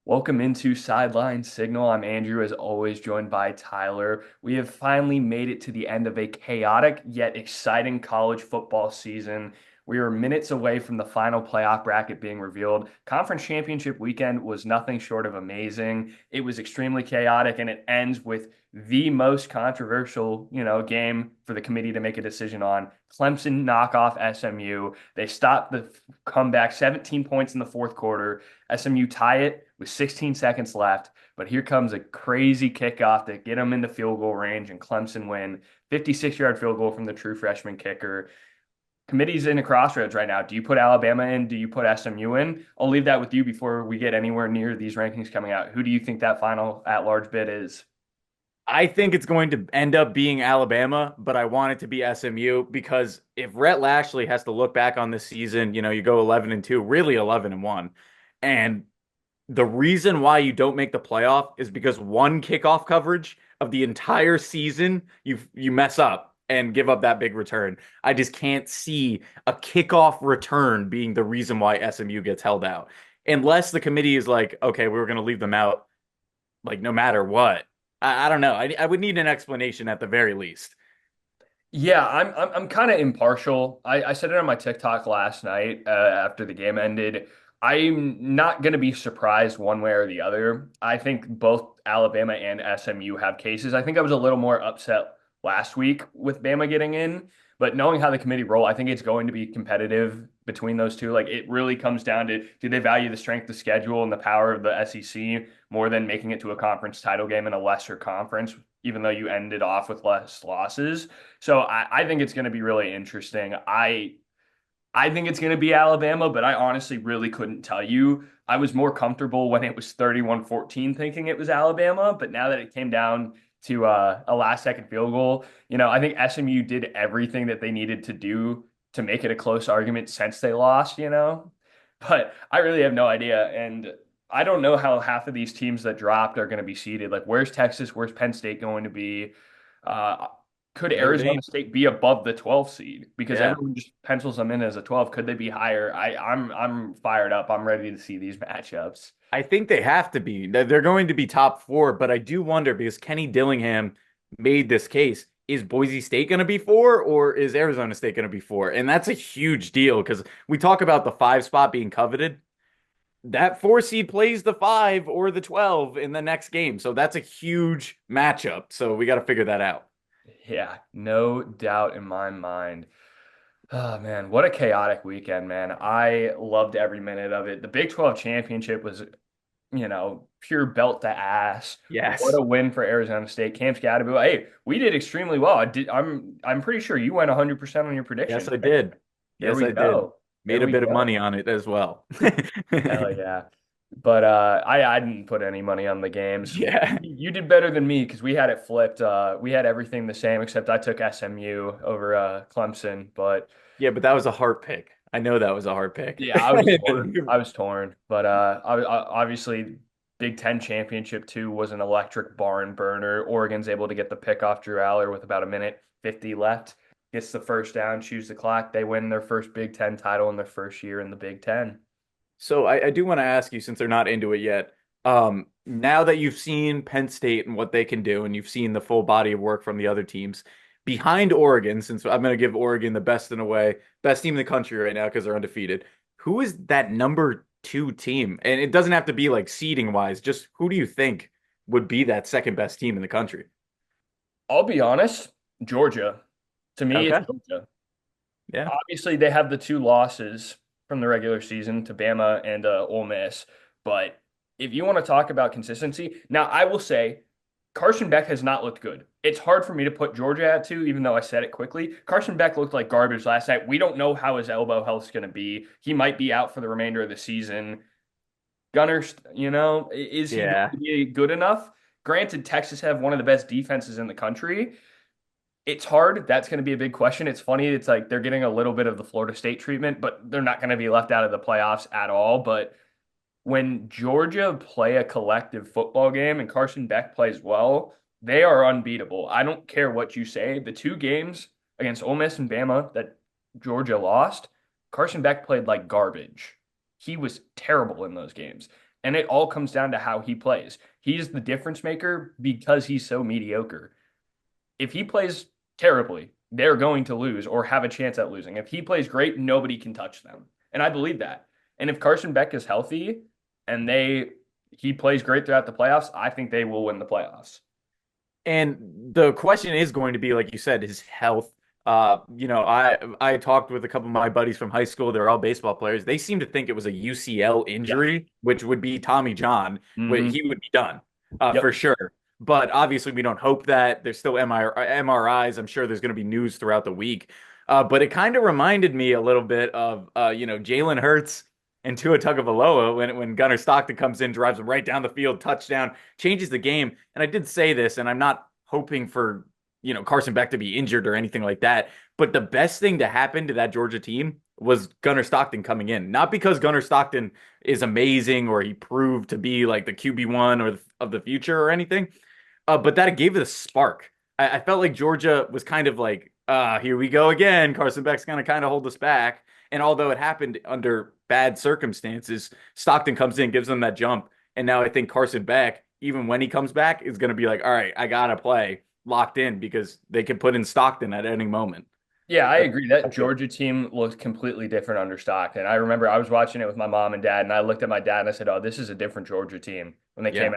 Welcome into Sideline Signal. I'm Andrew, as always, joined by Tyler. We have finally made it to the end of a chaotic yet exciting college football season. We are minutes away from the final playoff bracket being revealed. Conference championship weekend was nothing short of amazing. It was extremely chaotic, and it ends with the most controversial, game for the committee to make a decision on. Clemson knock off SMU. They stopped the comeback 17 points in the fourth quarter. SMU tie it with 16 seconds left, but here comes a crazy kickoff to get them into field goal range, and Clemson win. 56-yard field goal from the true freshman kicker. Committee's in a crossroads right now. Do you put Alabama in? Do you put SMU in? I'll leave that with you before we get anywhere near these rankings coming out. Who do you think that final at-large bid is? I think it's going to end up being Alabama, but I want it to be SMU because if Rhett Lashlee has to look back on this season, you go 11-2, really 11-1. And the reason why you don't make the playoff is because one kickoff coverage of the entire season, you mess up and give up that big return. I just can't see a kickoff return being the reason why SMU gets held out. Unless the committee is like, okay, we're going to leave them out like no matter what. I don't know. I would need an explanation at the very least. Yeah, I'm kind of impartial. I said it on my TikTok last night after the game ended. I'm not going to be surprised one way or the other. I think both Alabama and SMU have cases. I think I was a little more upset last week with Bama getting in, but knowing how the committee roll, I think it's going to be competitive between those two. Like it really comes down to do they value the strength of schedule and the power of the SEC more than making it to a conference title game in a lesser conference, even though you ended off with less losses. So I think it's going to be really interesting. I think it's going to be Alabama, but I honestly really couldn't tell you. I was more comfortable when it was 31-14 thinking it was Alabama, but now that it came down to a last second field goal, I think SMU did everything that they needed to do to make it a close argument since they lost. But I really have no idea. And I don't know how half of these teams that dropped are going to be seeded. Like, where's Texas? Where's Penn State going to be? Uh, could Notre Arizona Dame. State be above the 12 seed? Because Yeah. everyone just pencils them in as a 12. Could they be higher? I'm fired up. I'm ready to see these matchups. I think they have to be. They're going to be top four, but I do wonder because Kenny Dillingham made this case. Is Boise State going to be four or is Arizona State going to be four? And that's a huge deal because we talk about the five spot being coveted. That four seed plays the five or the 12 in the next game. So that's a huge matchup. So we got to figure that out. Yeah, no doubt in my mind. Oh man, what a chaotic weekend, man. I loved every minute of it. The Big 12 championship was, pure belt to ass. What Yes. a win for Arizona State. Cam Scadaboo. Hey, we did extremely well. I'm pretty sure you went 100% on your Yes, prediction, I right? did. There Yes, we I did. go. There Made a we bit of go. money on it as well. Hell yeah. But I didn't put any money on the games. Yeah. You did better than me because we had it flipped. We had everything the same except I took SMU over Clemson. But Yeah, but that was a heart pick. I know that was a heart pick. yeah, I was torn. I was torn. But obviously, Big Ten championship two was an electric barn burner. Oregon's able to get the pick off Drew Aller with about a minute 50 left. Gets the first down, chews the clock. They win their first Big Ten title in their first year in the Big Ten. So I do want to ask you, since they're not into it yet, now that you've seen Penn State and what they can do, and you've seen the full body of work from the other teams, behind Oregon, since I'm going to give Oregon the best in a way, best team in the country right now because they're undefeated, who is that number two team? And it doesn't have to be like seeding wise, just who do you think would be that second best team in the country? I'll be honest, Georgia. To me, it's Okay. Georgia. Yeah. Obviously, they have the two losses from the regular season to Bama and Ole Miss. But if you want to talk about consistency, now I will say Carson Beck has not looked good. It's hard for me to put Georgia at two, even though I said it quickly. Carson Beck looked like garbage last night. We don't know how his elbow health is going to be. He might be out for the remainder of the season. Gunner, is he going Yeah. to be good enough? Granted, Texas have one of the best defenses in the country. It's hard. That's going to be a big question. It's funny. It's like they're getting a little bit of the Florida State treatment, but they're not going to be left out of the playoffs at all. But when Georgia play a collective football game and Carson Beck plays well, they are unbeatable. I don't care what you say. The two games against Ole Miss and Bama that Georgia lost, Carson Beck played like garbage. He was terrible in those games. And it all comes down to how he plays. He's the difference maker because he's so mediocre. If he plays terribly, they're going to lose or have a chance at losing. If he plays great, nobody can touch them. And I believe that. And if Carson Beck is healthy and he plays great throughout the playoffs, I think they will win the playoffs. And the question is going to be, like you said, his health. I talked with a couple of my buddies from high school. They're all baseball players. They seem to think it was a UCL Yeah. injury, which would be Tommy John. Hmm. He would be done for Yep. sure. But obviously, we don't hope that. There's still MRIs. I'm sure there's going to be news throughout the week. But it kind of reminded me a little bit of Jalen Hurts and Tua Tagovailoa when Gunnar Stockton comes in, drives him right down the field, touchdown, changes the game. And I did say this, and I'm not hoping for Carson Beck to be injured or anything like that. But the best thing to happen to that Georgia team was Gunnar Stockton coming in. Not because Gunnar Stockton is amazing or he proved to be like the QB1 or of the future or anything, but that it gave it a spark. I felt like Georgia was kind of like, here we go again. Carson Beck's going to kind of hold us back. And although it happened under bad circumstances, Stockton comes in, gives them that jump. And now I think Carson Beck, even when he comes back, is going to be like, all right, I got to play locked in because they can put in Stockton at any moment. Yeah, I That's, agree. That that's good. Georgia team looked completely different under Stockton. I remember I was watching it with my mom and dad, and I looked at my dad and I said, "Oh, this is a different Georgia team." When they came Yeah.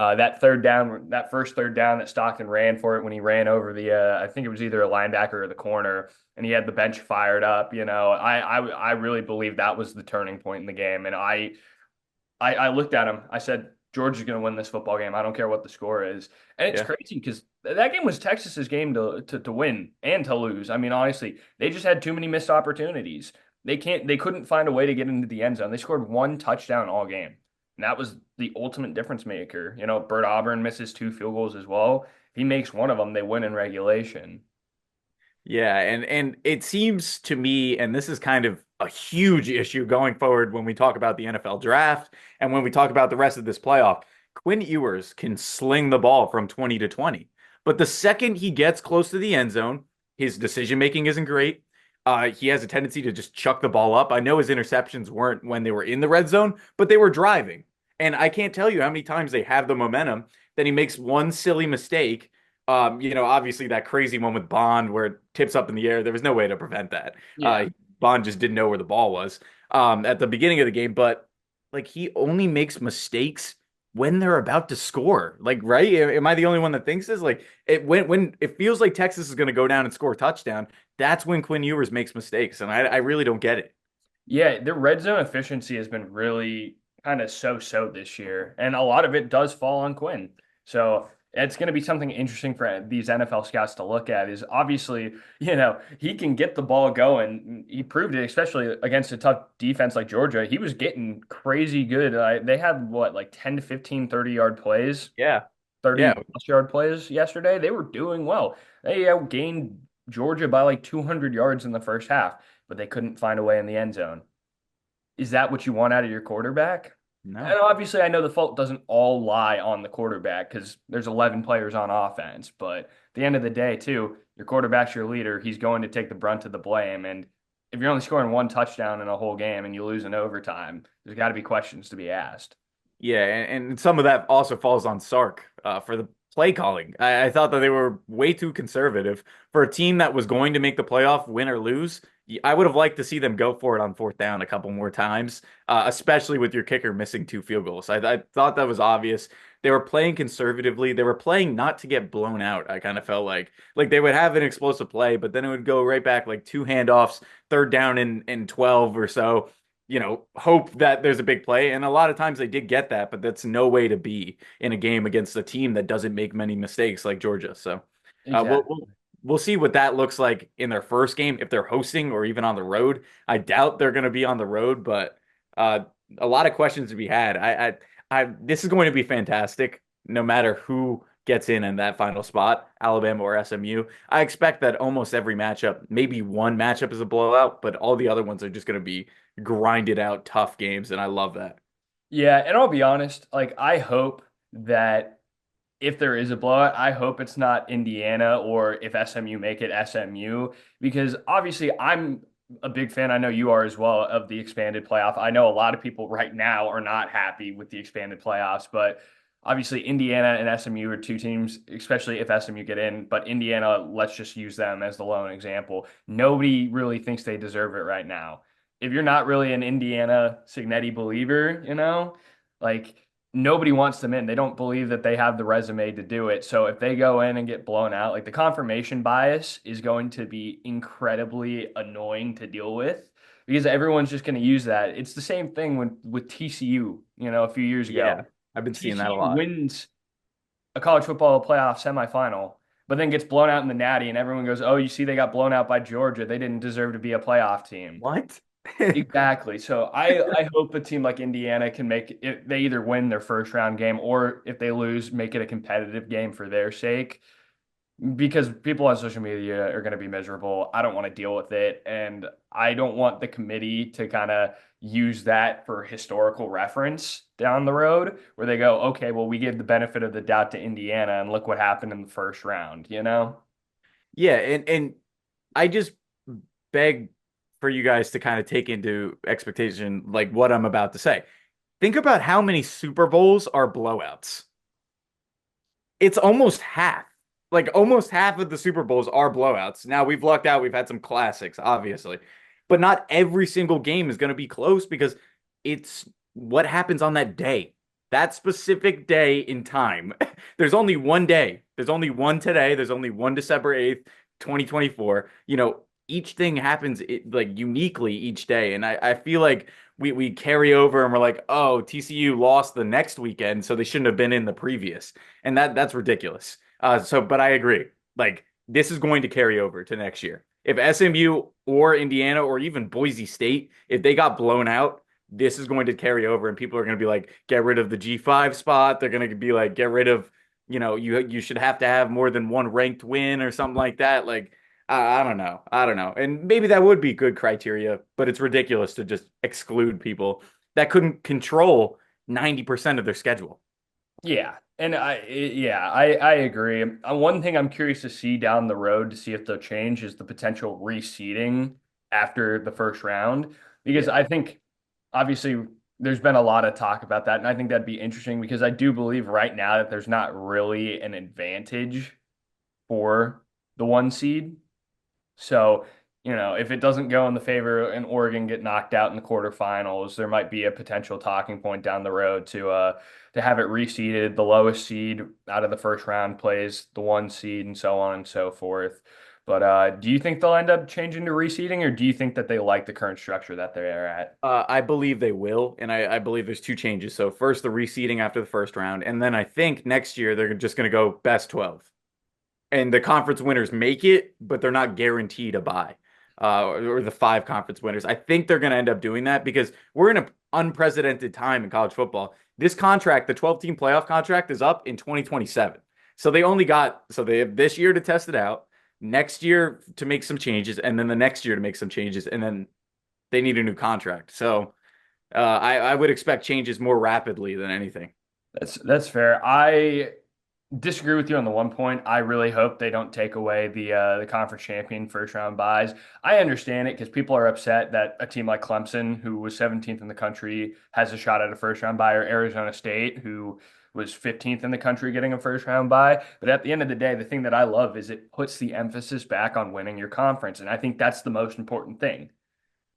out, that third down, that first third down that Stockton ran for it when he ran over I think it was either a linebacker or the corner, and he had the bench fired up. I really believe that was the turning point in the game. And I looked at him. I said, Georgia's going to win this football game. I don't care what the score is. And it's Yeah. crazy because that game was Texas's game to win and to lose. I mean, honestly, they just had too many missed opportunities. They couldn't find a way to get into the end zone. They scored one touchdown all game. And that was the ultimate difference maker. Bert Auburn misses two field goals as well. If he makes one of them, they win in regulation. Yeah, and it seems to me, and this is kind of a huge issue going forward when we talk about the NFL draft and when we talk about the rest of this playoff. Quinn Ewers can sling the ball from 20 to 20. But the second he gets close to the end zone, his decision making isn't great. He has a tendency to just chuck the ball up. I know his interceptions weren't when they were in the red zone, but they were driving. And I can't tell you how many times they have the momentum, then he makes one silly mistake. Obviously that crazy one with Bond where it tips up in the air. There was no way to prevent that. Yeah. Bond just didn't know where the ball was at the beginning of the game, but like he only makes mistakes when they're about to score. Like, right? Am I the only one that thinks this? Like, when it feels like Texas is going to go down and score a touchdown, that's when Quinn Ewers makes mistakes, and I really don't get it. Yeah, the red zone efficiency has been really kind of so-so this year, and a lot of it does fall on Quinn. So it's going to be something interesting for these NFL scouts to look at. Is obviously, he can get the ball going. He proved it, especially against a tough defense like Georgia. He was getting crazy good. They had what, like 10 to 15, 30-yard plays, Yeah, 30 yeah, plus yard plays yesterday. They were doing well. They outgained Georgia by like 200 yards in the first half, but they couldn't find a way in the end zone. Is that what you want out of your quarterback? And no. obviously, I know the fault doesn't all lie on the quarterback because there's 11 players on offense. But at the end of the day, too, your quarterback's your leader. He's going to take the brunt of the blame. And if you're only scoring one touchdown in a whole game and you lose in overtime, there's got to be questions to be asked. Yeah, and some of that also falls on Sark for the play calling. I thought that they were way too conservative for a team that was going to make the playoff, win or lose. I would have liked to see them go for it on fourth down a couple more times, especially with your kicker missing two field goals. I thought that was obvious. They were playing conservatively. They were playing not to get blown out. I kind of felt like they would have an explosive play, but then it would go right back like two handoffs, third down and 12 or so, hope that there's a big play. And a lot of times they did get that, but that's no way to be in a game against a team that doesn't make many mistakes like Georgia. So uh, we'll, Exactly. we'll we'll see what that looks like in their first game if they're hosting or even on the road. I doubt they're going to be on the road, but uh, a lot of questions to be had. This is going to be fantastic, no matter who gets in that final spot, Alabama or SMU. I expect that almost every matchup, maybe one matchup is a blowout, but all the other ones are just going to be grinded out tough games, and I love that. Yeah, and I'll be honest, like I hope that if there is a blowout, I hope it's not Indiana or if SMU make it SMU because obviously a big fan, I know you are as well, of the expanded playoff. I know a lot of people right now are not happy with the expanded playoffs, but obviously Indiana and SMU are two teams, especially if SMU get in. But Indiana, let's just use them as the lone example. Nobody really thinks they deserve it right now. If you're not really an Indiana Signetti believer, like nobody wants them in. They don't believe that they have the resume to do it. So if they go in and get blown out, like the confirmation bias is going to be incredibly annoying to deal with because everyone's just going to use that. It's the same thing with TCU, a few years ago. Yeah, I've been seeing that a TCU lot. wins a college football playoff semifinal, but then gets blown out in the Natty, and everyone goes, "Oh, you see, they got blown out by Georgia. They didn't deserve to be a playoff team." What? Exactly. So I hope a team like Indiana can make it, they either win their first round game or if they lose, make it a competitive game for their sake. Because people on social media are going to be miserable. I don't want to deal with it. And I don't want the committee to kind of use that for historical reference down the road where they go, okay, well, we gave the benefit of the doubt to Indiana and look what happened in the first round, you know? Yeah, and I just beg for you guys to kind of take into expectation like what I'm about to say. Think about how many Super Bowls are blowouts. It's almost half. Like almost half of the Super Bowls are blowouts. Now we've lucked out, we've had some classics, obviously. But not every single game is going to be close because it's what happens on that day. That specific day in time. There's only one day. There's only one today. There's only one December 8th, 2024. Each thing happens like uniquely each day. And I feel like we carry over and we're like, oh, TCU lost the next weekend, so they shouldn't have been in the previous. And that's ridiculous. But I agree. Like this is going to carry over to next year. If SMU or Indiana or even Boise State, if they got blown out, this is going to carry over, and people are going to be like, get rid of the G5 spot. They're going to be like, get rid of, you should have to have more than one ranked win or something like that. Like, I don't know. I don't know. And maybe that would be good criteria, but it's ridiculous to just exclude people that couldn't control 90% of their schedule. Yeah. And I agree. One thing I'm curious to see down the road to see if they'll change is the potential reseeding after the first round. Because Yeah. I think obviously there's been a lot of talk about that. And I think that'd be interesting because I do believe right now that there's not really an advantage for the one seed. So, if it doesn't go in the favor and Oregon get knocked out in the quarterfinals, there might be a potential talking point down the road to have it reseeded. The lowest seed out of the first round plays the one seed and so on and so forth. But do you think they'll end up changing to reseeding, or do you think that they like the current structure that they're at? I believe they will, and I believe there's two changes. So first, the reseeding after the first round, and then I think next year they're just going to go best 12, and the conference winners make it, but they're not guaranteed a bye. Or the five conference winners. I think they're going to end up doing that because we're in an unprecedented time in college football. This contract, the 12-team playoff contract, is up in 2027. So they have this year to test it out, next year to make some changes, and then the next year to make some changes, and then they need a new contract. So I would expect changes more rapidly than anything. That's fair. I disagree with you on the one point. I really hope they don't take away the conference champion first round buys. I understand it because people are upset that a team like Clemson, who was 17th in the country, has a shot at a first round buy, or Arizona State, who was 15th in the country, getting a first round buy. But at the end of the day, the thing that I love is it puts the emphasis back on winning your conference, and I think that's the most important thing.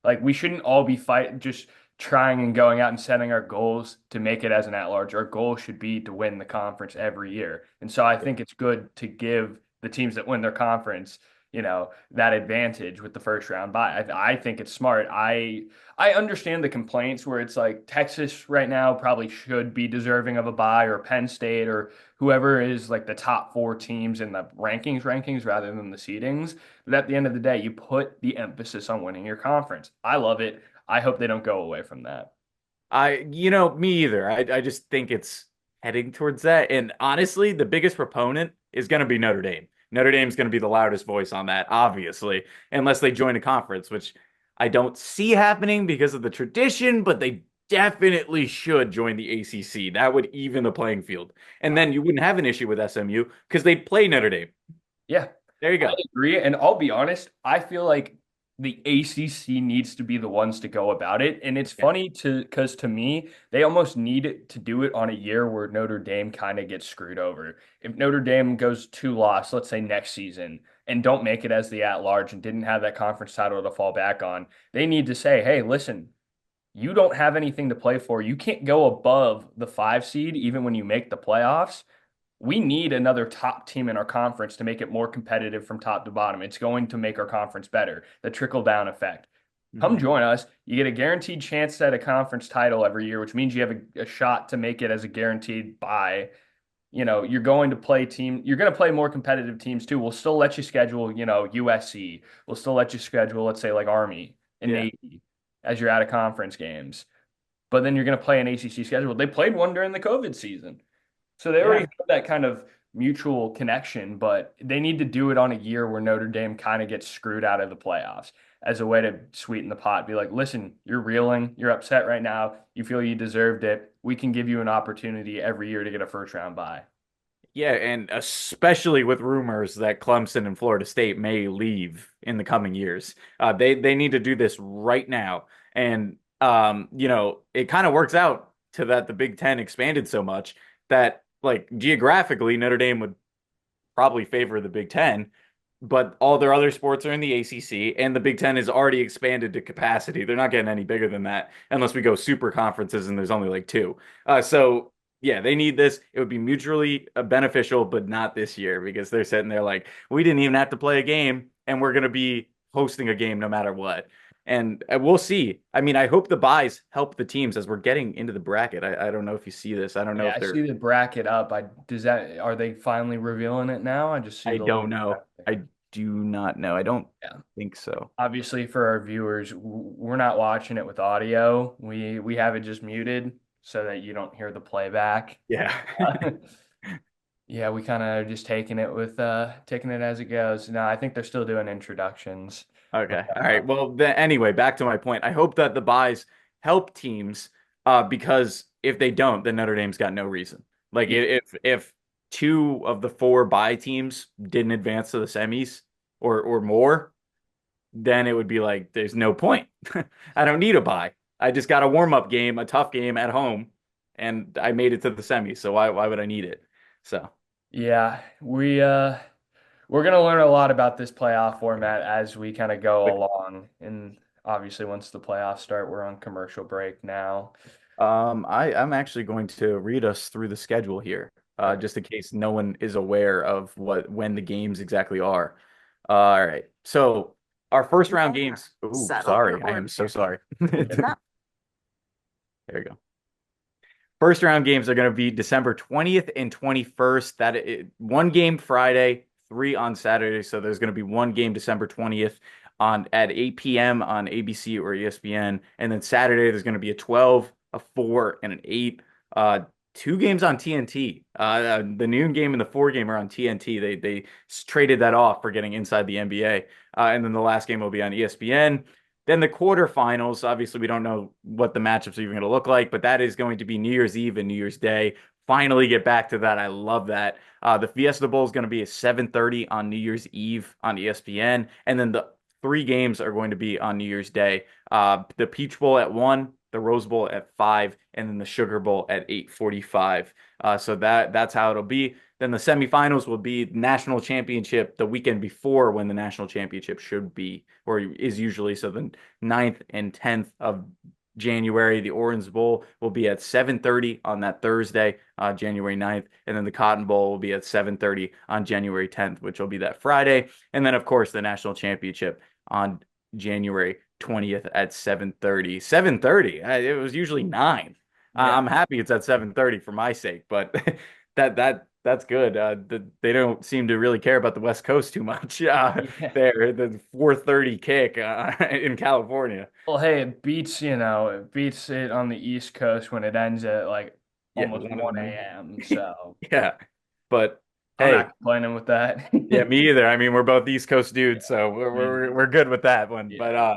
Like we shouldn't all be fight just trying and going out and setting our goals to make it as an at-large. Our goal should be to win the conference every year. And so I think it's good to give the teams that win their conference, that advantage with the first round bye. I think it's smart. I understand the complaints where it's like Texas right now probably should be deserving of a bye, or Penn State, or whoever is like the top four teams in the rankings rather than the seedings. But at the end of the day, you put the emphasis on winning your conference. I love it. I hope they don't go away from that. Me either. I just think it's heading towards that. And honestly, the biggest proponent is going to be Notre Dame. Notre Dame's going to be the loudest voice on that, obviously, unless they join a conference, which I don't see happening because of the tradition, but they definitely should join the ACC. That would even the playing field. And then you wouldn't have an issue with SMU because they play Notre Dame. Yeah, There you I go. agree. And I'll be honest, I feel like the ACC needs to be the ones to go about it. And it's Yeah. funny because to me, they almost need to do it on a year where Notre Dame kind of gets screwed over. If Notre Dame goes 2 loss, let's say next season, and don't make it as the at large and didn't have that conference title to fall back on, they need to say, hey, listen, you don't have anything to play for. You can't go above the 5 seed even when you make the playoffs. We need another top team in our conference to make it more competitive from top to bottom. It's going to make our conference better. The trickle down effect. Come Mhm. join us. You get a guaranteed chance at a conference title every year, which means you have a shot to make it as a guaranteed bye. You're going to play you're going to play more competitive teams too. We'll still let you schedule, USC. We'll still let you schedule, let's say, like Army and Yeah. Navy as you're out of conference games. But then you're going to play an ACC schedule. They played one during the COVID season. So they already Yeah. have that kind of mutual connection, but they need to do it on a year where Notre Dame kind of gets screwed out of the playoffs as a way to sweeten the pot. Be like, listen, you're reeling, you're upset right now, you feel you deserved it. We can give you an opportunity every year to get a first round bye. Yeah, and especially with rumors that Clemson and Florida State may leave in the coming years. They need to do this right now. And it kind of works out to that the Big Ten expanded so much that like geographically Notre Dame would probably favor the Big Ten, but all their other sports are in the ACC, and the Big Ten is already expanded to capacity. They're not getting any bigger than that unless we go super conferences, and there's only like two. So yeah, they need this. It would be mutually beneficial, but not this year because they're sitting there like we didn't even have to play a game, and we're going to be hosting a game no matter what. And we'll see. I mean, I hope the buys help the teams as we're getting into the bracket. I don't know if you see this. I don't know Yeah, if I see they're the bracket up. Are they finally revealing it now? I just see I the don't little know. I do not know. I don't yeah. think so. Obviously, for our viewers, we're not watching it with audio. We have it just muted so that you don't hear the playback. Yeah. Yeah, we kind of just taking it as it goes. No, I think they're still doing introductions. But Okay. All right. Well, then anyway, back to my point. I hope that the buys help teams because if they don't, then Notre Dame's got no reason. Like yeah, if two of the four buy teams didn't advance to the semis or more, then it would be like there's no point. I don't need a buy. I just got a warm-up game, a tough game at home, and I made it to the semis. So why would I need it? So yeah, we're gonna learn a lot about this playoff format as we kind of go along. And obviously, once the playoffs start, we're on commercial break now. I'm actually going to read us through the schedule here, Okay. just in case no one is aware of when the games exactly are. All right. So our first round games. Ooh, sorry. I am so sorry. There we go. First round games are going to be December 20th and 21st. One game Friday, three on Saturday. So there's going to be one game December 20th on at 8 p.m. on ABC or ESPN. And then Saturday there's going to be a 12, a 4, and an 8. Two games on TNT. The noon game and the 4 game are on TNT. They traded that off for getting inside the NBA. And then the last game will be on ESPN. Then the quarterfinals, obviously, we don't know what the matchups are even going to look like, but that is going to be New Year's Eve and New Year's Day. Finally get back to that. I love that. The Fiesta Bowl is going to be at 7:30 on New Year's Eve on ESPN, and then the three games are going to be on New Year's Day. The Peach Bowl at 1, the Rose Bowl at 5, and then the Sugar Bowl at 8:45. So that's how it'll be. Then the semifinals will be national championship the weekend before when the national championship should be or is usually. So the 9th and 10th of January, the Orange Bowl will be at 7:30 on that Thursday, January 9th. And then the Cotton Bowl will be at 7:30 on January 10th, which will be that Friday. And then, of course, the national championship on January 20th at 7:30. 7:30. It was usually 9. Yeah. I'm happy it's at 7:30 for my sake, but that's good. They don't seem to really care about the West Coast too much. Yeah. There, the 4:30 kick in California. Well, hey, it beats it on the East Coast when it ends at like Yeah, almost one in the 1 morning. a.m. So Yeah, but I'm not hey, complaining with that. yeah, me either. I mean, we're both East Coast dudes, so we're Me we're, neither. we're good with that one. But Yeah.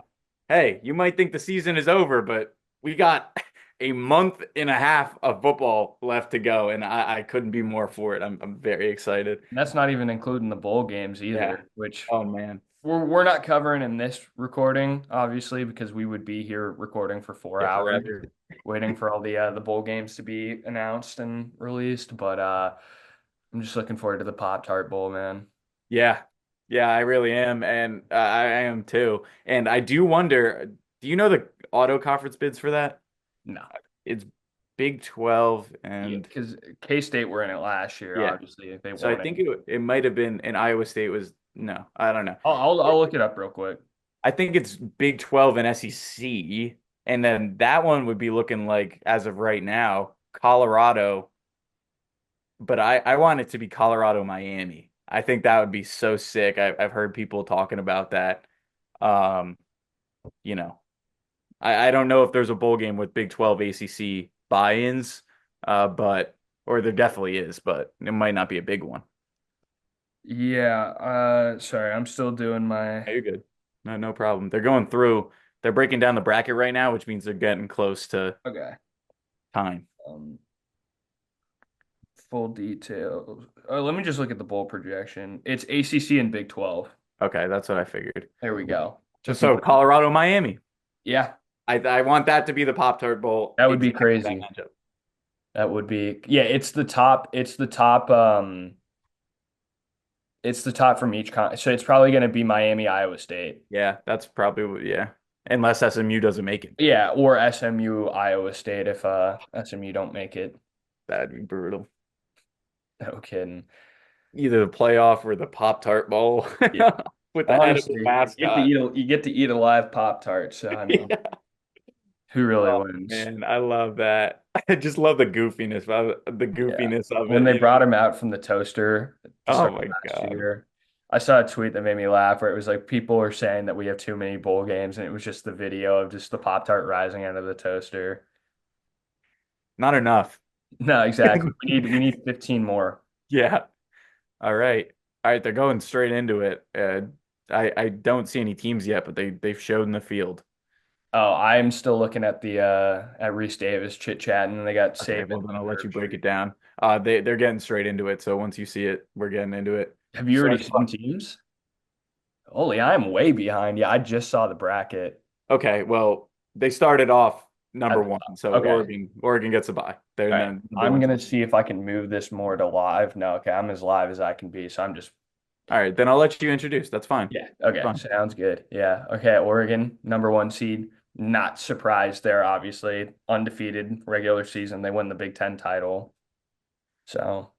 hey, you might think the season is over, but we got a month and a half of football left to go, and I couldn't be more for it. I'm very excited. And that's not even including the bowl games Yeah. either, which Oh man. we're not covering in this recording, obviously, because we would be here recording for four Yeah, hours, forever. waiting for all the bowl games to be announced and released. But I'm just looking forward to the Pop Tart Bowl, man. Yeah. Yeah, I really am. And I am too. And I do wonder, do you know the auto conference bids for that? No, It's Big 12 yeah, and because K-State were in it last year. yeah. Obviously, they So I won it. think it might have been and Iowa State was no, I don't know. I'll look it up real quick. I think it's Big 12 and SEC. And then that one would be looking like, as of right now, Colorado. But I want it to be Colorado, Miami. I think that would be so sick. I've heard people talking about that. Um, you know, I don't know if there's a bowl game with Big 12 ACC buy-ins, but or there definitely is, but it might not be a big one. Yeah, sorry, I'm still doing my. Hey, you're good. No, no problem. They're going through. They're breaking down the bracket right now, which means they're getting close to Okay. time. Um, Full details. Let me just look at the bowl projection. It's ACC and Big 12. Okay, that's what I figured. There we go. Just in So case. Colorado, Miami. Yeah, I want that to be the Pop Tart Bowl. that would be Exactly that crazy. matchup. That would be, yeah, it's the top from each so it's probably going to be Miami, Iowa State. Yeah, that's probably yeah. Unless SMU doesn't make it. Yeah, or SMU, Iowa State if SMU don't make it. That'd be brutal. No kidding. Either the playoff or the Pop Tart Bowl Yeah. with the head of the Honestly, mascot. you get to eat a live Pop Tart, so I know Yeah. who really Oh wins. man, I love that. I just love the Yeah. goofiness of When it. they brought him out from the toaster to Oh start my last God. year, I saw a tweet that made me laugh where it was like people are saying that we have too many bowl games, and it was just the video of just the Pop Tart rising out of the toaster. Not enough. No, exactly. We need 15 more. Yeah. All right. All right, they're going straight into it. I don't see any teams yet, but they've showed in the field. Oh, I'm still looking at the at Reese Davis chit chatting, and they got Okay, Saban well then I'll and let you break Herbstreit. it down. They're getting straight into it. So once you see it, we're getting into it. Have you already Start. seen teams? Holy, I'm way behind. Yeah, I just saw the bracket. Okay, well they started off At number the one, top. so Okay. Oregon gets a bye. They're All right. then number I'm one. gonna see if I can move this more to live. No, okay, I'm as live as I can be, so I'm just All right, then I'll let you introduce. That's fine. yeah. Okay, Fine. sounds good. Yeah. Okay, Oregon, number one seed. Not surprised there, obviously. Undefeated regular season. They win the Big Ten title. So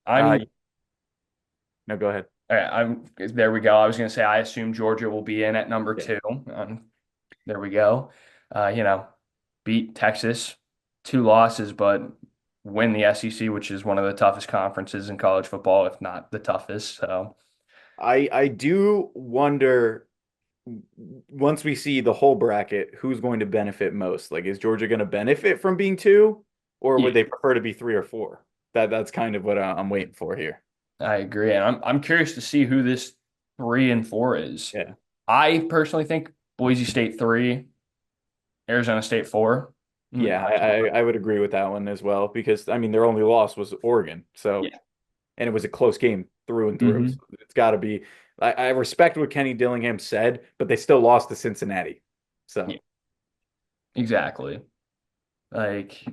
Uh, I'm no, go ahead. all right, I'm there we go. I was gonna say I assume Georgia will be in at number Yeah. two. There we go. You know, beat Texas, two losses, but win the SEC, which is one of the toughest conferences in college football, if not the toughest. So I do wonder once we see the whole bracket, who's going to benefit most? Like, is Georgia going to benefit from being two, or would yeah, they prefer to be three or four? That's kind of what I'm waiting for here. I agree. And I'm curious to see who this 3 and 4 is. Yeah. I personally think Boise State 3, Arizona State 4. Yeah, I would agree with that one as well because I mean their only loss was Oregon, so Yeah. and it was a close game through and through. So Hmm. it's got to be. I respect what Kenny Dillingham said, but they still lost to Cincinnati. Yeah, So exactly. Like,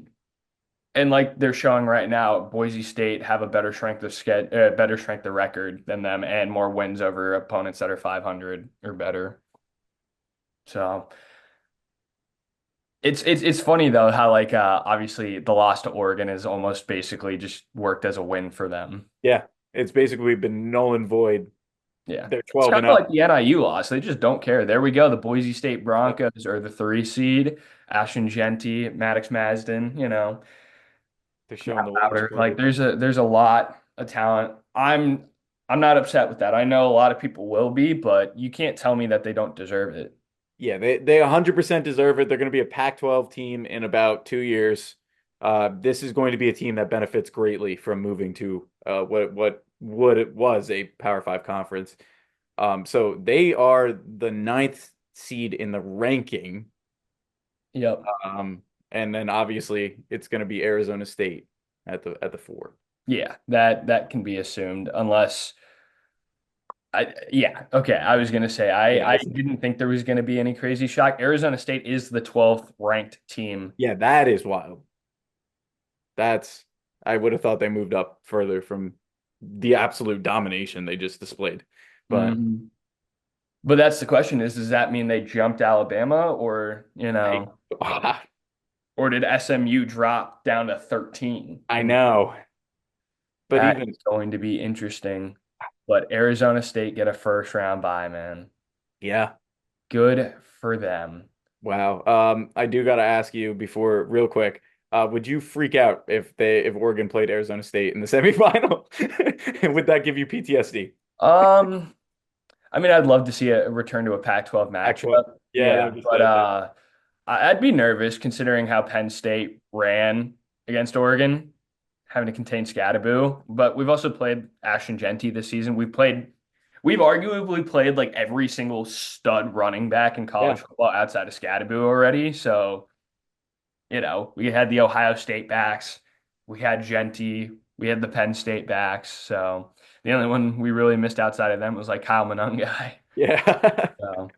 and like they're showing right now, Boise State have a better strength of record than them, and more wins over opponents that are 500 or better. So it's funny though how like obviously the loss to Oregon is almost basically just worked as a win for them. yeah, it's basically been null and void. Yeah. They're It's 12 kind and of like 0. the NIU loss. They just don't care. There we go. The Boise State Yep. Broncos are the 3 seed. Ashton Genty, Maddox Masden, They're showing Matt the water Lauder. Like splitter. there's a lot of talent. I'm not upset with that. I know a lot of people will be, but you can't tell me that they don't deserve it. Yeah, they 100% deserve it. They're going to be a Pac-12 team in about 2 years. This is going to be a team that benefits greatly from moving to what it was a Power Five conference. So they are the ninth seed in the ranking. Yep. And then obviously it's going to be Arizona State at the four. Yeah, that can be assumed unless Yeah, okay. I was gonna say Yeah, I didn't think there was gonna be any crazy shock. Arizona State is the 12th ranked team. yeah, that is wild. That's I would have thought they moved up further from the absolute domination they just displayed. But Mhm. But that's the question is, does that mean they jumped Alabama or, I or did SMU drop down to 13? I know. But That even is going to be interesting. But Arizona State get a first round bye, man. yeah, Good for them. wow. I do gotta ask you before real quick. Would you freak out if Oregon played Arizona State in the semifinal? And would that give you PTSD? Um, I mean, I'd love to see a return to a Pac-12 Actual. matchup. Yeah, that Yeah, would be but sick. I'd be nervous considering how Penn State ran against Oregon, having to contain Scadaboo. But we've also played Ashton Genty this season. We've arguably played like every single stud running back in Yeah. college football outside of Scadaboo already. So, we had the Ohio State backs, we had Genty, we had the Penn State backs. So the only one we really missed outside of them was like Kyle Monangai. Yeah. So,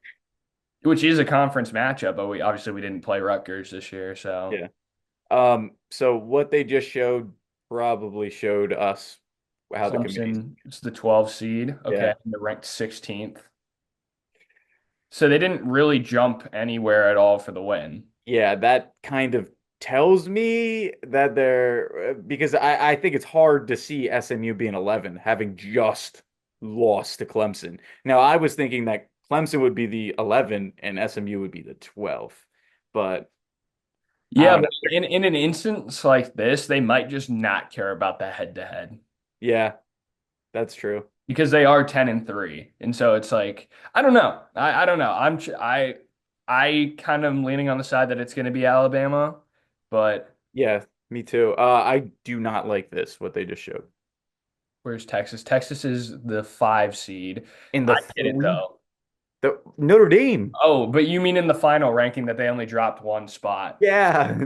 which is a conference matchup, but we didn't play Rutgers this year. So Yeah. So what they just showed probably showed us how the committees. Clemson, it's the 12 seed. Okay. Yeah. And they're ranked 16th. So they didn't really jump anywhere at all for the win. Yeah, that kind of tells me that they're because I think it's hard to see SMU being 11, having just lost to Clemson. Now, I was thinking that Clemson would be the 11 and SMU would be the 12, but I Yeah, don't know. but in an instance like this, they might just not care about the head to head Yeah, that's true. because they are 10 and 3. And so it's like, I don't know. I don't know. I kind of am leaning on the side that it's going to be Alabama, but Yeah, me too. I do not like this, what they just showed. where's Texas? Texas is the 5 seed. In I the get it three, though. the Notre Dame. Oh, but you mean in the final ranking that they only dropped one spot? Yeah.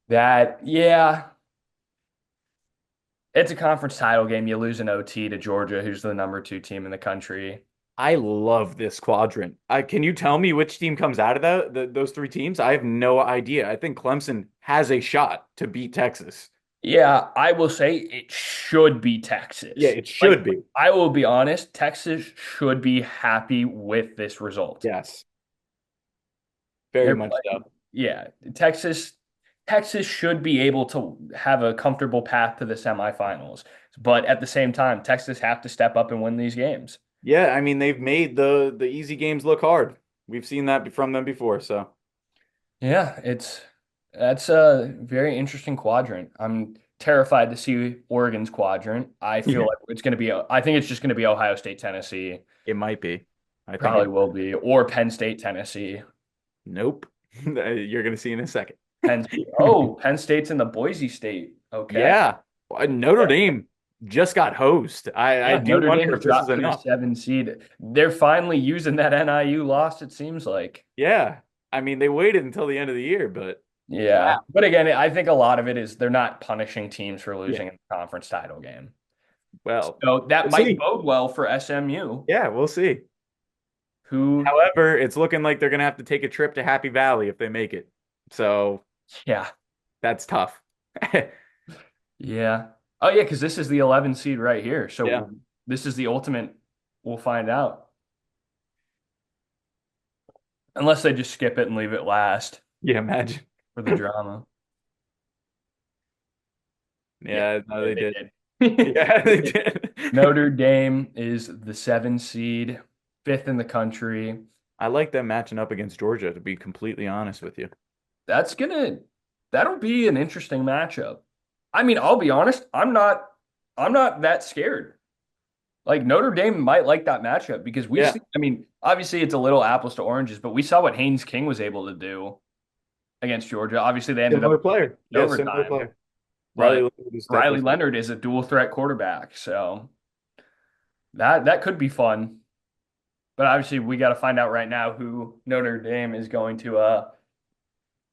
Yeah, it's a conference title game. You lose an OT to Georgia, who's the number 2 team in the country. I love this quadrant. Can you tell me which team comes out of those three teams? I have no idea. I think Clemson has a shot to beat Texas. Yeah, I will say it should be Yeah, Texas. it should Like, be. I will be honest, Texas should be happy with this result. Yes, very They're much so. playing, yeah, Texas should be able to have a comfortable path to the semifinals. But at the same time, Texas have to step up and win these games. Yeah, I mean they've made the easy games look hard. We've seen that from them before, so Yeah, that's a very interesting quadrant. I'm terrified to see Oregon's quadrant. I feel yeah, like I think it's just going to be Ohio State, Tennessee. it might be. I think Probably it. will be, or Penn State, Tennessee. Nope. You're gonna see in a second. Penn State's in the Boise State. Okay. Yeah, Notre Yeah, Dame just got hosed. I yeah, do Notre wonder Dame's if this is dropped to the enough. 7 seed. They're finally using that NIU loss, it seems like. Yeah, I mean they waited until the end of the year, but Yeah. wow. But again, I think a lot of it is they're not punishing teams for Yeah. losing in the conference title game. Well, So that we'll might see. bode well for SMU, Yeah, we'll see. who, However, it's looking like they're gonna have to take a trip to Happy Valley if they make it. So yeah, that's tough. yeah. Oh, yeah, because this is the 11 seed right here. Yeah. So this is the ultimate. We'll find out. Unless they just skip it and leave it last Yeah, imagine. for the drama. Yeah, Yeah, no, they did. they did. Yeah, they did. Notre Dame is the 7 seed, 5th in the country. I like them matching up against Georgia, to be completely honest with you. That's gonna that'll be an interesting matchup. I mean, I'll be honest, I'm not that scared. Like Notre Dame might like that matchup because Yeah, I mean, obviously it's a little apples to oranges, but we saw what Haynes King was able to do against Georgia. Obviously they ended up similar player. in Yeah, similar overtime, player. Riley but Leonard is Riley definitely. Leonard is a dual threat quarterback, so that could be fun. But obviously we got to find out right now who Notre Dame is going to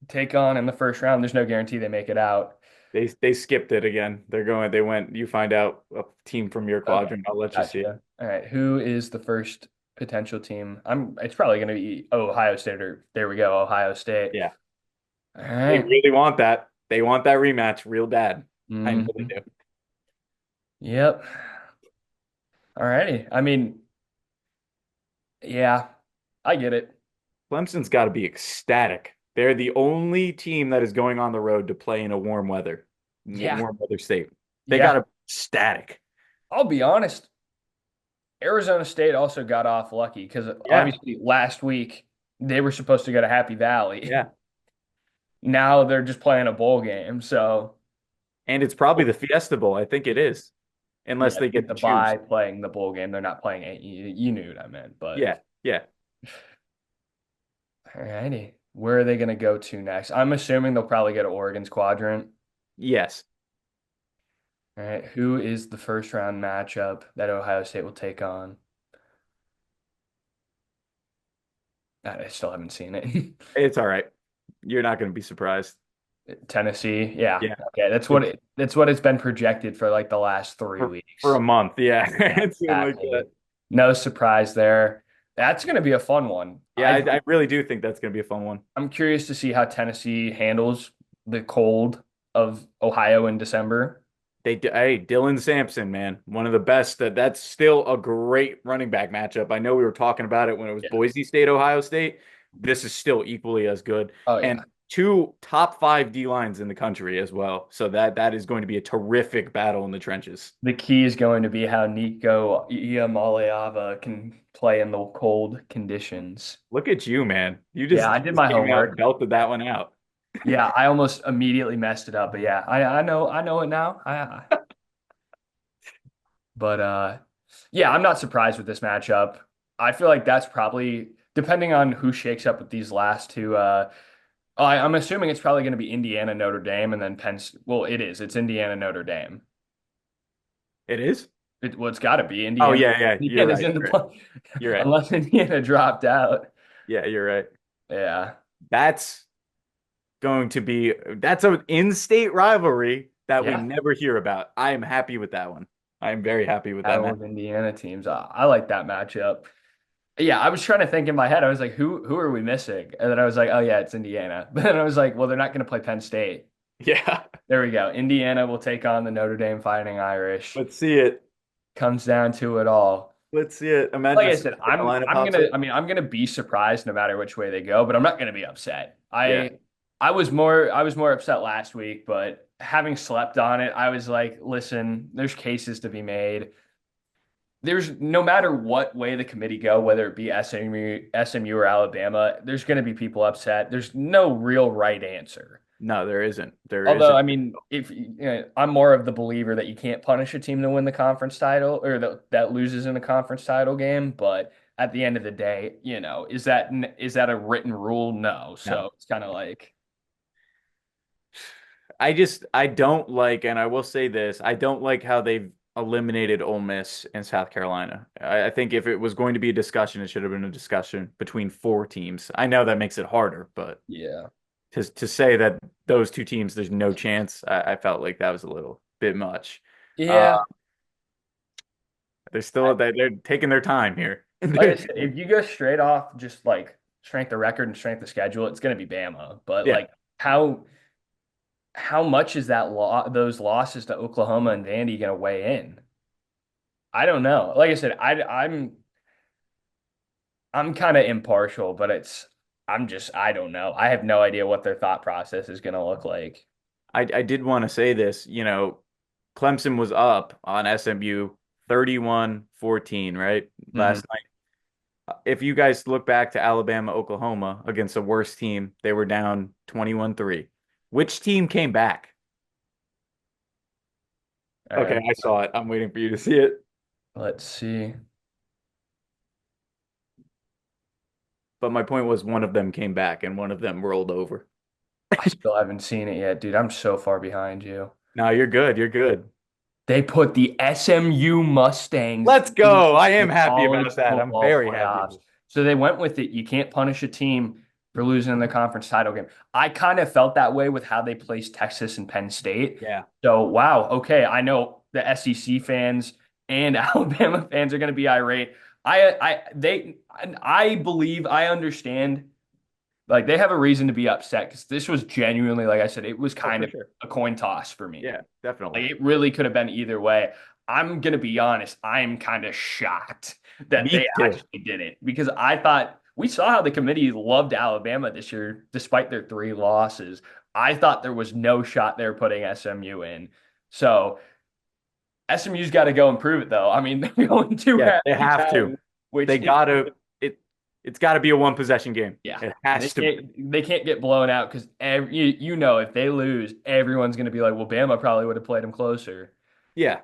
take on in the first round. There's no guarantee they make it out. They skipped it again. They went, you find out a team from your Okay, quadrant. I'll let you see. gotcha. All right, who is the first potential team? It's probably going to be Ohio State or there we go, Ohio State. Yeah. All They right. really want that. They want that rematch real bad. I know they Hmm. do. Yep. All righty. I mean, yeah, I get it. Clemson's got to be ecstatic. They're the only team that is going on the road to play in a Yeah, warm weather state. They got yeah. to be ecstatic. I'll be honest. Arizona State also got off lucky because Yeah, obviously last week they were supposed to go to Happy Valley. yeah. Now they're just playing a bowl game. So, And it's probably the Fiesta Bowl. I think it is, unless yeah, they get get the to choose. bye playing the bowl game. They're not playing it. You knew what I meant, but Yeah, yeah, all righty. Where are they going to go to next? I'm assuming they'll probably go to Oregon's quadrant. yes. All right. Who is the first round matchup that Ohio State will take on? I still haven't seen it. It's all right. You're not going to be surprised. Tennessee. Yeah. Yeah, Okay. That's what it's been projected for like the last three for a weeks. month. Yeah, Yeah, it's been like that. exactly. No surprise there. That's going to be a fun one. Yeah, I really do think that's going to be a fun one. I'm curious to see how Tennessee handles the cold of Ohio in December. Hey, Dylan Sampson, man, one of the best. That's still a great running back matchup. I know we were talking about it when it was Yeah. Boise State, Ohio State. This is still equally as good, Oh and yeah. two top five D lines in the country as well. So that is going to be a terrific battle in the trenches. The key is going to be how Nico Iamaleava can play in the cold conditions. Look at you, man. Yeah, I You did just my came out and homework. belted that one out. Yeah, I almost immediately messed it up, but yeah, I know it now. But yeah, I'm not surprised with this matchup. I feel like that's probably depending on who shakes up with these last two. I'm assuming it's probably going to be Indiana, Notre Dame, and then Penn. Well, it is. It's Indiana, Notre Dame. It is? Well, it's got to be Oh Indiana. yeah, yeah. You're Indiana's right. in the You're right. play You're right. unless Indiana dropped out. Yeah, you're right. Yeah, That's going to be that's an in-state rivalry that we yeah. never hear about. I am happy with that one. I am very happy with that Battle match. of Indiana teams. I like that matchup. Yeah, I was trying to think in my head. I was like, who are we missing? And then I was like, oh yeah, it's Indiana. But then I was like, well, they're not going to play Penn State. Yeah, There we go. Indiana will take on the Notre Dame Fighting Irish. let's see it. Comes down to it all. Let's see it. Like Imagine I South said, Carolina I'm pops gonna up. I mean I'm gonna be surprised no matter which way they go, but I'm not gonna be upset. Yeah. I was more upset last week, but having slept on it, I was like, listen, there's cases to be made. There's no matter what way the committee go, whether it be SMU or Alabama, there's gonna be people upset. There's no real right answer. No, there isn't. There Although, isn't. I mean, if you know, I'm more of the believer that you can't punish a team to win the conference title or that loses in a conference title game, but at the end of the day, is that a written rule? No. No. So it's kind of like, I don't like, and I will say this, I don't like how they've eliminated Ole Miss and South Carolina. I think if it was going to be a discussion, it should have been a discussion between four teams. I know that makes it harder, but yeah, to say that those two teams, there's no chance, I felt like that was a little bit much. Uh, yeah. they're taking their time here. Like I said, if you go straight off just like strength of record and strength of schedule, it's going to be Bama. But Yeah. like how much is those losses to Oklahoma and Vandy going to weigh in? I don't know. Like I said, I'm kind of impartial, but I don't know. I have no idea what their thought process is going to look like. I did want to say this, Clemson was up on SMU 31-14, right? Hmm. Last night. If you guys look back to Alabama, Oklahoma against the worst team, they were down 21-3. Which team came back? All Okay, right, I saw it. I'm waiting for you to see it. let's see. But my point was one of them came back and one of them rolled over. I still haven't seen it yet, dude. I'm so far behind you. No, you're good. You're good. They put the SMU Mustangs Let's in go. I the am happy college about that. I'm football very happy. playoffs. So they went with it. You can't punish a team for losing in the conference title game. I kind of felt that way with how they placed Texas and Penn State. Yeah, So, wow, okay, I know the SEC fans and Alabama fans are going to be irate. I believe I understand. Like they have a reason to be upset because this was genuinely, like I said, it was oh, kind for of sure. a coin toss for me. Yeah, definitely. Like it really could have been either way. I'm gonna be honest, I'm kind of shocked that Me they too. actually did it because I thought we saw how the committee loved Alabama this year, despite their three losses. I thought there was no shot they're putting SMU in. So SMU's got to go and prove it, though. I mean, they're going to Yeah, have they have to. 10, which They is gotta it it's gotta be a one possession game. yeah. It They has to be. can't get blown out because you know if they lose, everyone's going to be like, well, Bama probably would have played them closer. Yeah.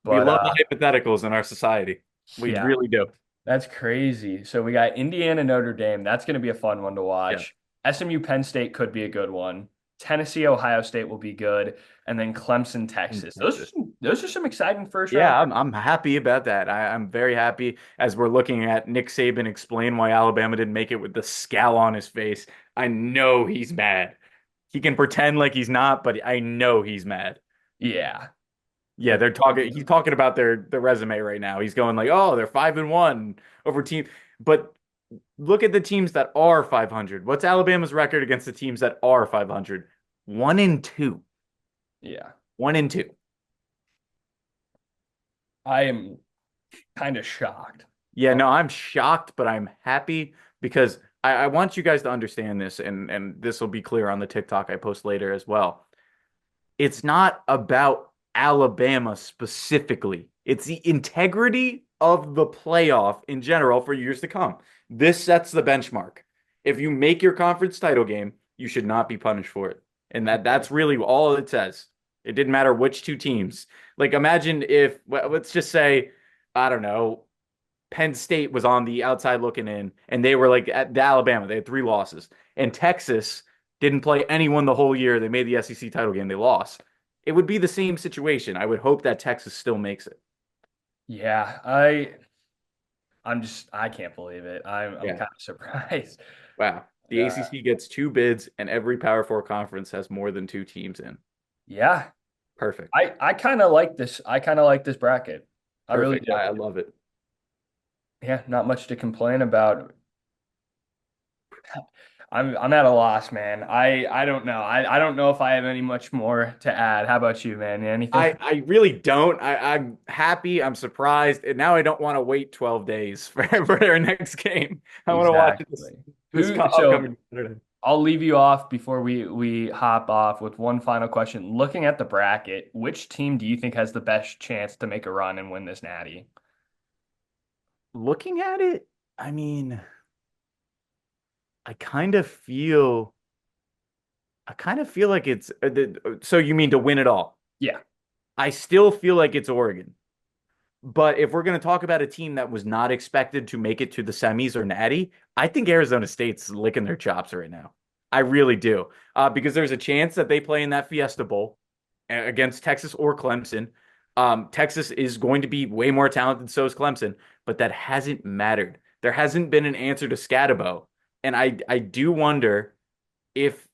We But love the hypotheticals in our society. We yeah, really do. that's crazy. So we got Indiana, Notre Dame. That's going to be a fun one to Yeah. watch. SMU, Penn State could be a good one. Tennessee, Ohio State will be good, and then Clemson, In Texas. Texas. Those are some exciting first round. Yeah, I'm happy about that. I'm very happy as we're looking at Nick Saban explain why Alabama didn't make it with the scowl on his face. I know he's mad. He can pretend like he's not, but I know he's mad. Yeah, Yeah, they're talking. He's talking about their resume right now. He's going like, "Oh, they're 5-1 over team." But look at the teams that are 500. What's Alabama's record against the teams that are 500? 1-2. yeah. 1-2. I am kind of shocked. Yeah, Oh, no, I'm shocked, but I'm happy because I want you guys to understand this, and this will be clear on the TikTok I post later as well. It's not about Alabama specifically. It's the integrity of the playoff in general for years to come. This sets the benchmark. If you make your conference title game, you should not be punished for it. And that's really all it says. It didn't matter which two teams. Like imagine if let's just say, I don't know, Penn State was on the outside looking in, and they were like at the Alabama. They had three losses, and Texas didn't play anyone the whole year. They made the SEC title game. They lost. It would be the same situation. I would hope that Texas still makes it. yeah. I can't believe it. I'm Yeah. kind of surprised. Wow. The Uh, ACC gets two bids, and every Power Four conference has more than two teams in. yeah, Perfect. I kind of like this. I kind of like this bracket. I really Perfect. do. I love it. Yeah, not much to complain about. I'm at a loss, man. I don't know. I don't know if I have any much more to add. How about you, man? Anything? I really don't. I'm happy. I'm surprised. And now I don't want to wait 12 days for their next game. I want to watch Exactly. this So upcoming Saturday. I'll leave you off before we hop off with one final question. Looking at the bracket, which team do you think has the best chance to make a run and win this natty? Looking at it, I mean, I kind of feel I kind of feel like it's so you mean to win it all. Yeah. I still feel like it's Oregon. But if we're going to talk about a team that was not expected to make it to the semis or natty, I think Arizona State's licking their chops right now. I really do. Because there's a chance that they play in that Fiesta Bowl against Texas or Clemson. Texas is going to be way more talented, so is Clemson, but that hasn't mattered. There hasn't been an answer to Scatabo. And I do wonder if,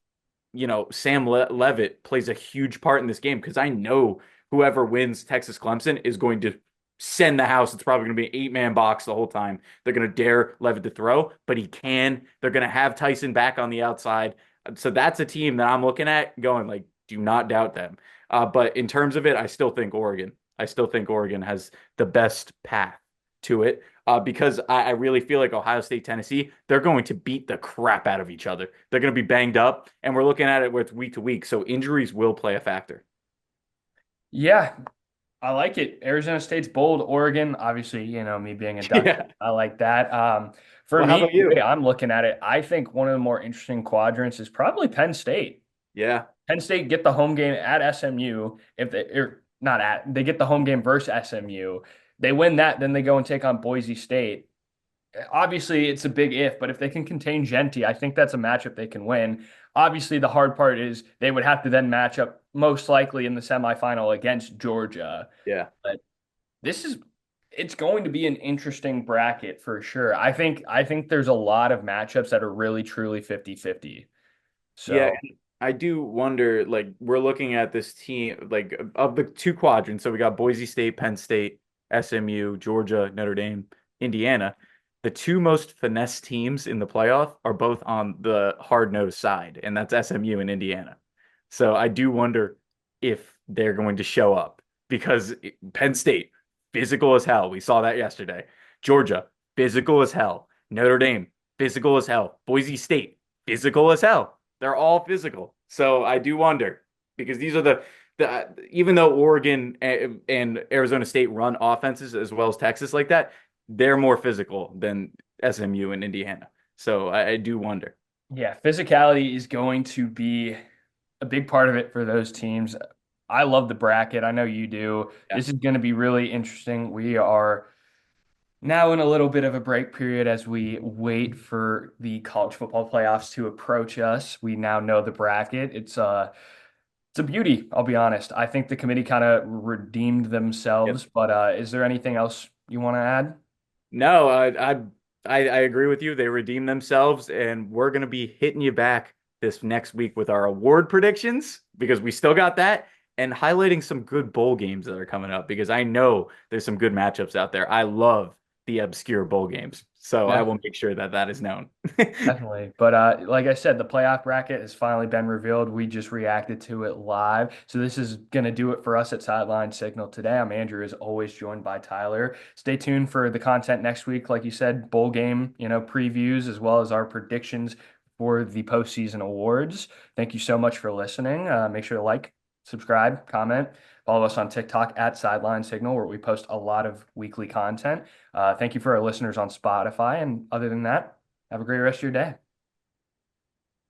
Sam Levitt plays a huge part in this game because I know whoever wins Texas Clemson is going to send the house. It's probably going to be an eight-man box the whole time. They're going to dare Levitt to throw, but he can. They're going to have Tyson back on the outside. So that's a team that I'm looking at going like, do not doubt them. But in terms of it, I still think Oregon. I still think Oregon has the best path to it because I really feel like Ohio State, Tennessee, they're going to beat the crap out of each other. They're going to be banged up, and we're looking at it with week to week. So injuries will play a factor. Yeah, I like it. Arizona State's bold. Oregon, obviously, me being a Duck, Yeah. I like that. For Well, how me, about the you? way I'm looking at it, I think one of the more interesting quadrants is probably Penn State. Yeah. Penn State get the home game at SMU. If they or not at, they get the home game versus SMU. They win that, then they go and take on Boise State. Obviously, it's a big if, but if they can contain Genti, I think that's a matchup they can win. Obviously, the hard part is they would have to then match up most likely in the semifinal against Georgia. Yeah. But this is it's going to be an interesting bracket for sure. I think there's a lot of matchups that are really truly 50-50. Yeah, So and I do wonder, like, we're looking at this team, like, of the two quadrants. So we got Boise State, Penn State, SMU, Georgia, Notre Dame, Indiana. The two most finesse teams in the playoff are both on the hard-nosed side, and that's SMU and Indiana. So I do wonder if they're going to show up because Penn State, physical as hell. We saw that yesterday. Georgia, physical as hell. Notre Dame, physical as hell. Boise State, physical as hell. They're all physical. So I do wonder because these are the even though Oregon and Arizona State run offenses as well as Texas like that, they're more physical than SMU and Indiana. So I do wonder. yeah, physicality is going to be a big part of it for those teams. I love the bracket. I know you do. Yeah. This is going to be really interesting. We are now in a little bit of a break period as we wait for the college football playoffs to approach us. We now know the bracket. It's a beauty, I'll be honest. I think the committee kind of redeemed Yep. themselves, but is there anything else you want to add? No, I agree with you. They redeemed themselves, and we're gonna be hitting you back this next week with our award predictions because we still got that and highlighting some good bowl games that are coming up because I know there's some good matchups out there. I love the obscure bowl games, so I will make sure that that is known. Definitely. But like I said, the playoff bracket has finally been revealed. We just reacted to it live. So this is going to do it for us at Sideline Signal today. I'm Andrew, as always, joined by Tyler. Stay tuned for the content next week. Like you said, bowl game, previews as well as our predictions for the postseason awards. Thank you so much for listening. Make sure to like, subscribe, comment. Follow us on TikTok at Sideline Signal, where we post a lot of weekly content. Thank you for our listeners on Spotify. And other than that, have a great rest of your day.